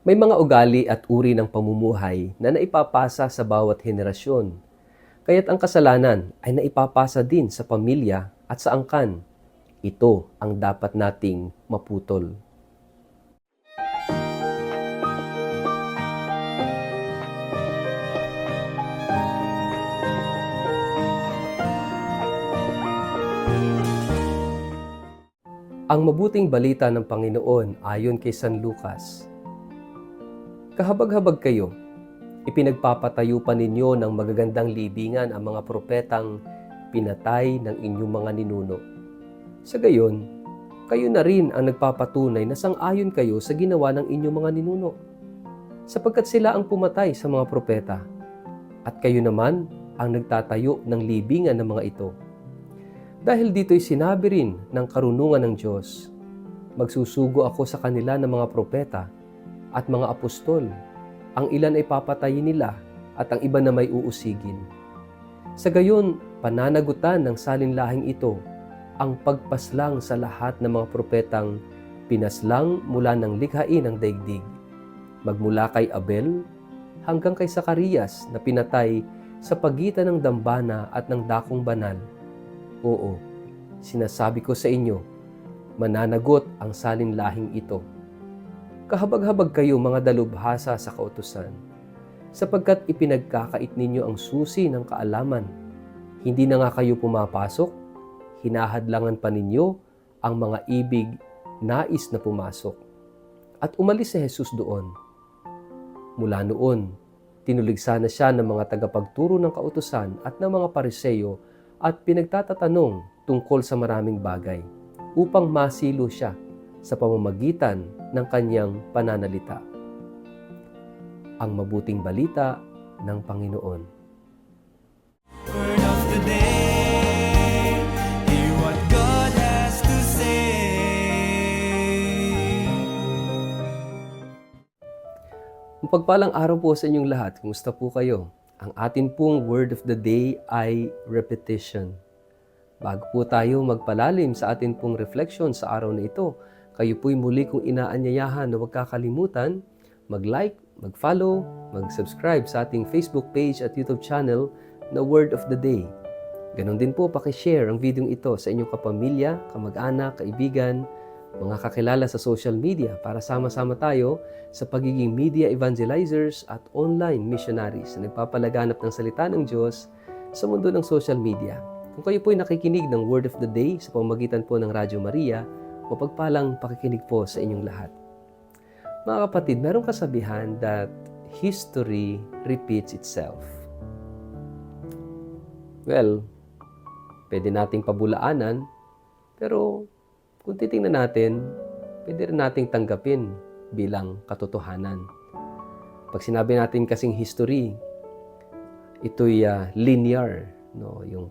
May mga ugali at uri ng pamumuhay na naipapasa sa bawat henerasyon. Kaya't ang kasalanan ay naipapasa din sa pamilya at sa angkan. Ito ang dapat nating maputol. Ang mabuting balita ng Panginoon ayon kay San Lucas. Kahabag-habag kayo, ipinagpapatayo pa ninyo ng magagandang libingan ang mga propetang pinatay ng inyong mga ninuno. Sa gayon, kayo na rin ang nagpapatunay na sang-ayon kayo sa ginawa ng inyong mga ninuno, sapagkat sila ang pumatay sa mga propeta, at kayo naman ang nagtatayo ng libingan ng mga ito. Dahil dito'y sinabi rin ng karunungan ng Diyos, magsusugo ako sa kanila ng mga propeta at mga apostol. Ang ilan ay papatayin nila at ang iba na may uusigin. Sa gayon, pananagutan ng salinlahing ito ang pagpaslang sa lahat ng mga propetang pinaslang mula ng likhain ng daigdig, magmula kay Abel hanggang kay Zacarias na pinatay sa pagitan ng dambana at ng dakong banal. Oo, sinasabi ko sa inyo, mananagot ang salinlahing ito. Kahabag-habag kayo mga dalubhasa sa kautusan, sapagkat ipinagkakait ninyo ang susi ng kaalaman. Hindi na nga kayo pumapasok, hinahadlangan pa ninyo ang mga ibig nais na pumasok. At umalis si Jesus doon. Mula noon, tinuligsa na siya ng mga tagapagturo ng kautusan at ng mga Pariseyo at pinagtatatanong tungkol sa maraming bagay upang masilo siya sa pamamagitan ng kanyang pananalita. Ang mabuting balita ng Panginoon. Word of the day, hear what God has to say. Mapagpalang araw po sa inyong lahat. Kumusta po kayo? Ang atin pong word of the day ay repetition. Bago po tayo magpalalim sa atin pong reflection sa araw na ito, kayo po'y muli kong inaanyayahan na huwag kakalimutan mag-like, mag-follow, mag-subscribe sa ating Facebook page at YouTube channel na Word of the Day. Ganon din po, pakishare ang video ito sa inyong kapamilya, kamag-anak, kaibigan, mga kakilala sa social media para sama-sama tayo sa pagiging media evangelizers at online missionaries na nagpapalaganap ng salita ng Diyos sa mundo ng social media. Kung kayo po'y nakikinig ng Word of the Day sa pamamagitan po ng Radyo Maria, mapagpalang pakikinig po sa inyong lahat. Mga kapatid, merong kasabihan that history repeats itself. Well, pwede nating pabulaanan, pero kung titingnan natin, pwede rin nating tanggapin bilang katotohanan. Pag sinabi natin kasing history, ito'y linear, no? Yung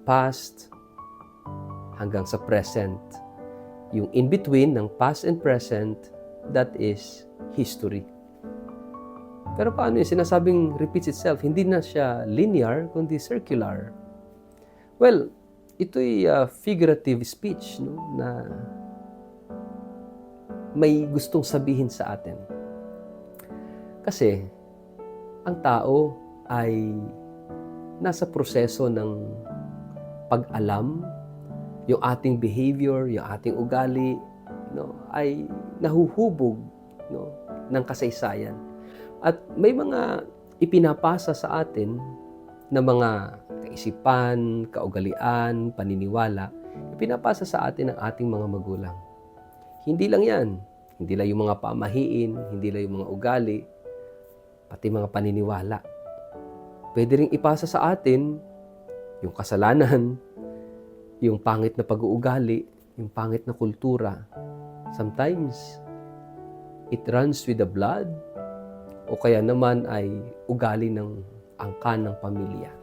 past hanggang sa present. Yung in-between ng past and present, that is history. Pero paano yung sinasabing repeats itself? Hindi na siya linear, kundi circular. Well, ito'y figurative speech, no, na may gustong sabihin sa atin. Kasi ang tao ay nasa proseso ng pag-alam, yung ating behavior, yung ating ugali, no, ay nahuhubog, no, ng kasaysayan. At may mga ipinapasa sa atin na mga kaisipan, kaugalian, paniniwala, ipinapasa sa atin ng ating mga magulang. Hindi lang yan. Hindi lang yung mga pamahiin, hindi lang yung mga ugali, pati mga paniniwala. Pwede ring ipasa sa atin yung kasalanan, yung pangit na pag-uugali, yung pangit na kultura. Sometimes, it runs with the blood, o kaya naman ay ugali ng angkan ng pamilya.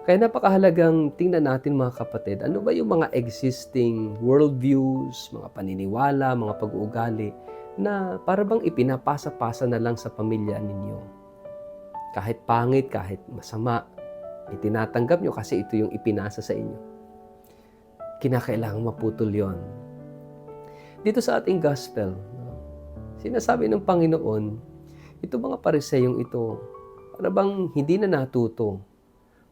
Kaya napakahalagang tingnan natin mga kapatid, ano ba yung mga existing worldviews, mga paniniwala, mga pag-uugali na para bang ipinapasa-pasa na lang sa pamilya ninyo. Kahit pangit, kahit masama, itinatanggap nyo kasi ito yung ipinasa sa inyo. Kinakailangang maputol yon. Dito sa ating gospel, Sinasabi ng Panginoon, ito mga pariseyong ito, para bang hindi na natuto,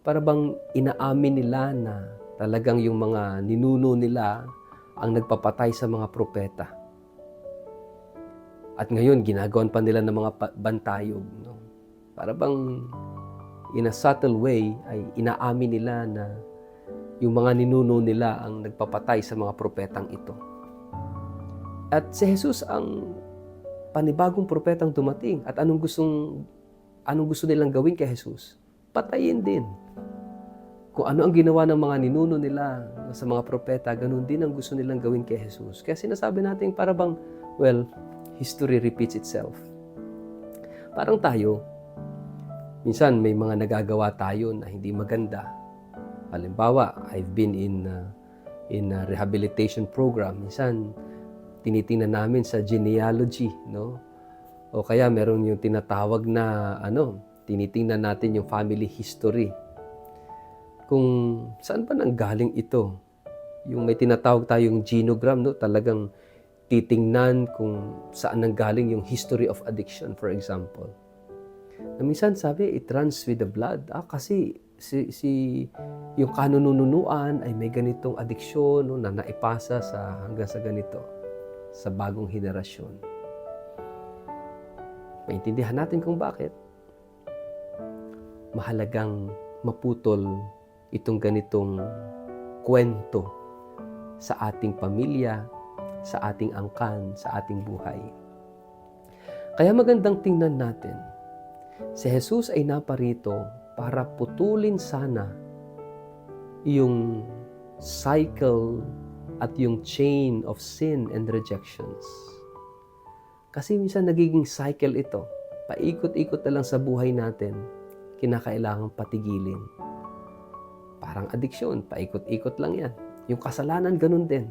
para bang inaamin nila na talagang yung mga ninuno nila ang nagpapatay sa mga propeta. At ngayon, ginagawan pa nila ng mga bantayog. No? Para bang in a subtle way ay inaamin nila na yung mga ninuno nila ang nagpapatay sa mga propetang ito. At si Jesus ang panibagong propetang dumating. At anong gusto nilang gawin kay Jesus? Patayin din. Kung ano ang ginawa ng mga ninuno nila sa mga propeta, ganun din ang gusto nilang gawin kay Jesus. Kaya sinasabi natin para bang, well, history repeats itself. Parang tayo, minsan may mga nagagawa tayo na hindi maganda. Halimbawa, I've been in a rehabilitation program. Minsan, tinitingnan namin sa genealogy, no? O kaya meron yung tinatawag na tinitingnan natin yung family history. Kung saan ba nanggaling ito? Yung may tinatawag tayong genogram, no? Talagang titingnan kung saan nanggaling yung history of addiction, for example. Na minsan sabi, it runs with the blood. Kasi yung kanununuan ay may ganitong addiction, no, na naipasa hanggang sa ganito, sa bagong henerasyon. Maintindihan natin kung bakit. Mahalagang maputol itong ganitong kwento sa ating pamilya, sa ating angkan, sa ating buhay. Kaya magandang tingnan natin, si Jesus ay naparito para putulin sana yung cycle at yung chain of sin and rejections. Kasi minsan nagiging cycle ito. Paikot-ikot na lang sa buhay natin, kinakailangang patigilin. Parang addiction, paikot-ikot lang yan. Yung kasalanan, ganun din.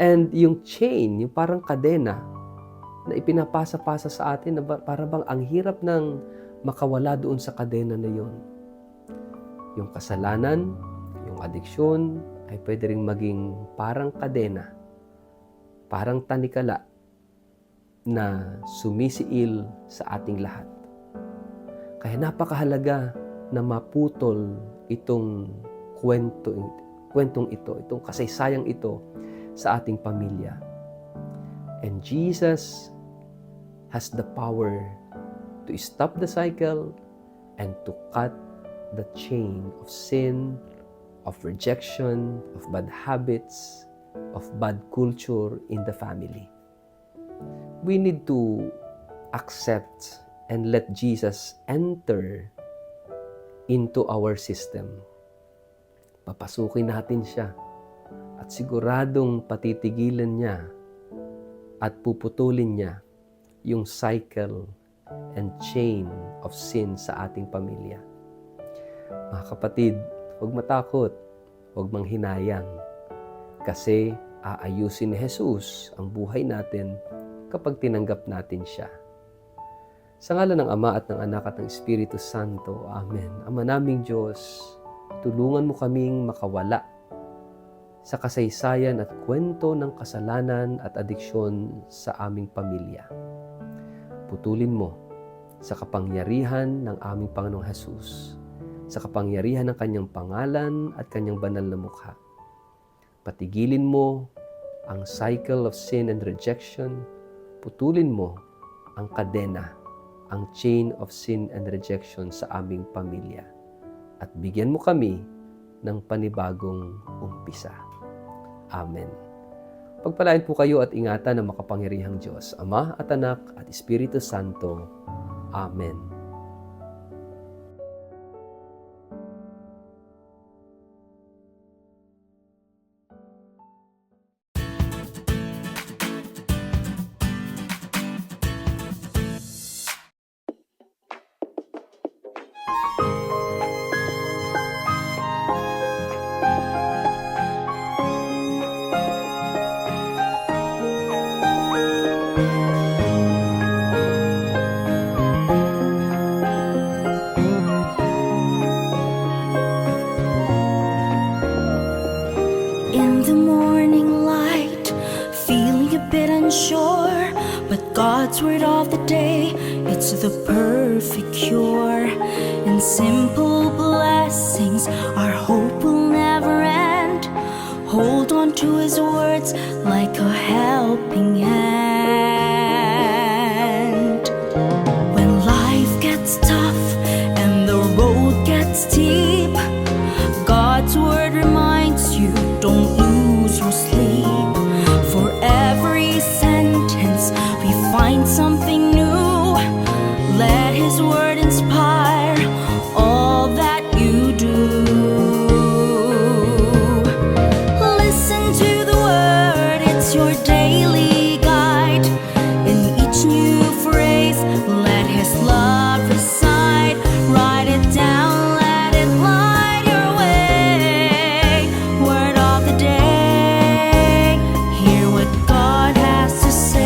And yung chain, yung parang kadena na ipinapasa-pasa sa atin, na para bang ang hirap ng makawala doon sa kadena na yun. Yung kasalanan, yung addiction, ay pwede rin maging parang kadena, parang tanikala na sumisiil sa ating lahat. Kaya napakahalaga na maputol itong kwentong ito, itong kasaysayang ito sa ating pamilya. And Jesus has the power to stop the cycle and to cut the chain of sin, of rejection, of bad habits, of bad culture in the family. We need to accept and let Jesus enter into our system. Papasukin natin siya at siguradong patitigilan niya at puputulin niya yung cycle and chain of sin sa ating pamilya. Mga kapatid, huwag matakot, huwag manghinayang, kasi aayusin ni Jesus ang buhay natin kapag tinanggap natin siya. Sa ngalan ng Ama at ng Anak at ng Espiritu Santo, Amen. Ama naming Diyos, tulungan mo kaming makawala sa kasaysayan at kwento ng kasalanan at adiksyon sa aming pamilya. Putulin mo sa kapangyarihan ng aming Panginoong Jesus, sa kapangyarihan ng Kanyang pangalan at Kanyang banal na mukha. Patigilin mo ang cycle of sin and rejection. Putulin mo ang kadena, ang chain of sin and rejection sa aming pamilya. At bigyan mo kami ng panibagong umpisa. Amen. Pagpalain po kayo at ingatan ng makapangyarihang Diyos, Ama at Anak at Espiritu Santo. Amen. God's word of the day, it's the perfect cure. In simple blessings, our hope will never end. Hold on to His words like a helping hand. When life gets tough and the road gets steep, God's word reminds you, don't lose your sleep. For every sentence we find something new. Let His word inspire all that you do. Listen to the word, it's your daily guide. In each new phrase, let His love reside. Write it down, let it light your way. Word of the day, hear what God has to say.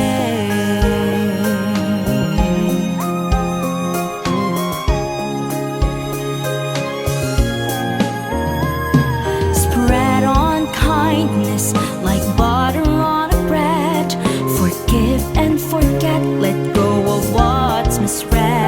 Spread on kindness like butter on a bread. Forgive and forget, let go of what's misread.